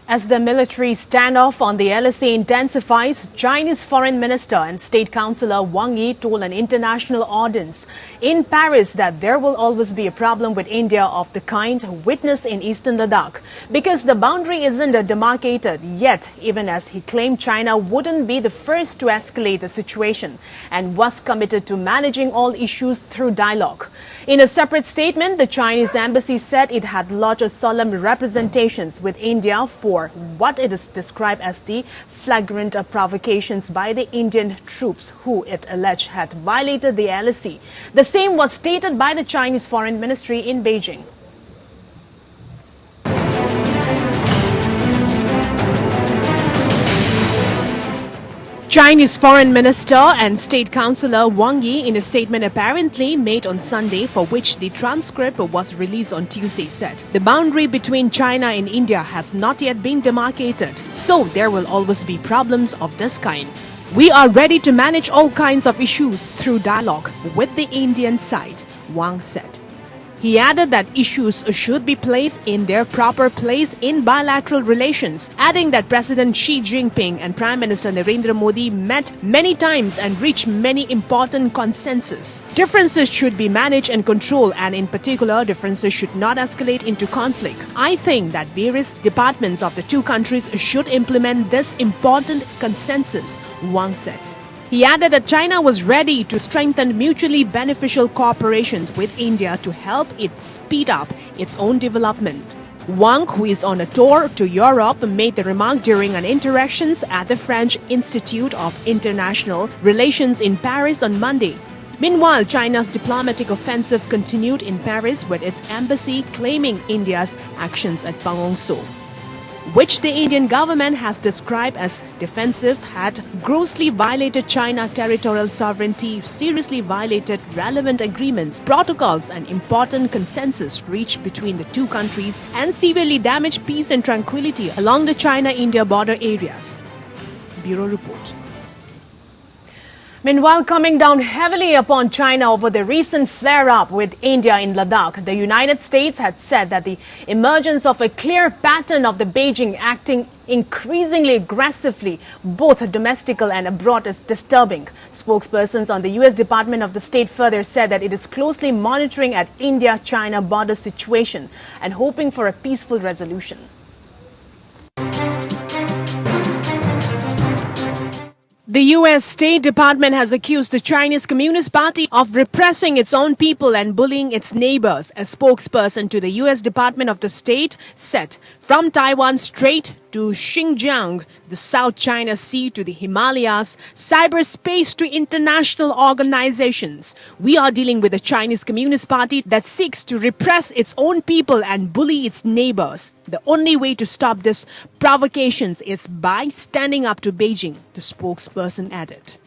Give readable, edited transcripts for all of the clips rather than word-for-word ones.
As the military standoff on the LSA intensifies, Chinese Foreign Minister and State Councillor Wang Yi told an international audience in Paris that there will always be a problem with India of the kind witnessed in eastern Ladakh because the boundary isn't demarcated yet, even as he claimed China wouldn't be the first to escalate the situation and was committed to managing all issues through dialogue. In a separate statement, the Chinese embassy said it had lodged solemn representations with India for what it is described as the flagrant provocations by the Indian troops who it alleged had violated the LSE. The same was stated by the Chinese Foreign Ministry in Beijing. Chinese Foreign Minister and State Councillor Wang Yi, in a statement apparently made on Sunday, for which the transcript was released on Tuesday, said, "The boundary between China and India has not yet been demarcated, so there will always be problems of this kind. We are ready to manage all kinds of issues through dialogue with the Indian side," Wang said. He added that issues should be placed in their proper place in bilateral relations, adding that President Xi Jinping and Prime Minister Narendra Modi met many times and reached many important consensus. Differences should be managed and controlled, and in particular, differences should not escalate into conflict. I think that various departments of the two countries should implement this important consensus, Wang said. He added that China was ready to strengthen mutually beneficial cooperations with India to help it speed up its own development. Wang, who is on a tour to Europe, made the remark during an interactions at the French Institute of International Relations in Paris on Monday. Meanwhile, China's diplomatic offensive continued in Paris, with its embassy claiming India's actions at Pangong So, which the Indian government has described as defensive, had grossly violated China's territorial sovereignty, seriously violated relevant agreements, protocols and important consensus reached between the two countries, and severely damaged peace and tranquility along the China-India border areas. Bureau Report. Meanwhile, coming down heavily upon China over the recent flare-up with India in Ladakh, the United States had said that the emergence of a clear pattern of the Beijing acting increasingly aggressively, both domestically and abroad, is disturbing. Spokespersons on the U.S. Department of the State further said that it is closely monitoring at India-China border situation and hoping for a peaceful resolution. The U.S. State Department has accused the Chinese Communist Party of repressing its own people and bullying its neighbors. A spokesperson to the U.S. Department of the State said, "From Taiwan Strait to Xinjiang, the South China Sea to the Himalayas, cyberspace to international organizations, we are dealing with a Chinese Communist Party that seeks to repress its own people and bully its neighbors. The only way to stop this provocations is by standing up to Beijing," the spokesperson added.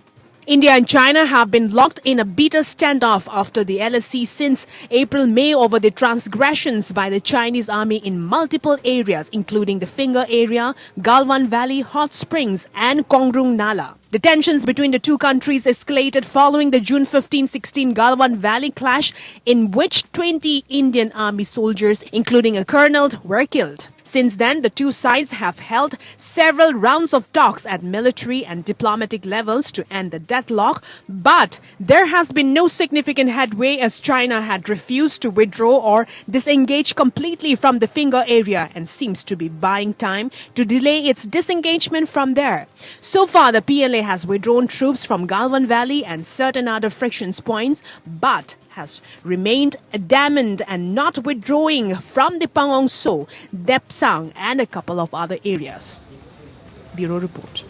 India and China have been locked in a bitter standoff after the LSE since April-May over the transgressions by the Chinese army in multiple areas, including the Finger area, Galwan Valley, Hot Springs and Kongrung Nala. The tensions between the two countries escalated following the June 15-16 Galwan Valley clash, in which 20 Indian army soldiers, including a colonel, were killed. Since then, the two sides have held several rounds of talks at military and diplomatic levels to end the deadlock, but there has been no significant headway as China had refused to withdraw or disengage completely from the Finger area and seems to be buying time to delay its disengagement from there. So far, the PLA has withdrawn troops from Galwan Valley and certain other frictions points, but has remained adamant and not withdrawing from the Pangong So, Depsang and a couple of other areas. Bureau Report.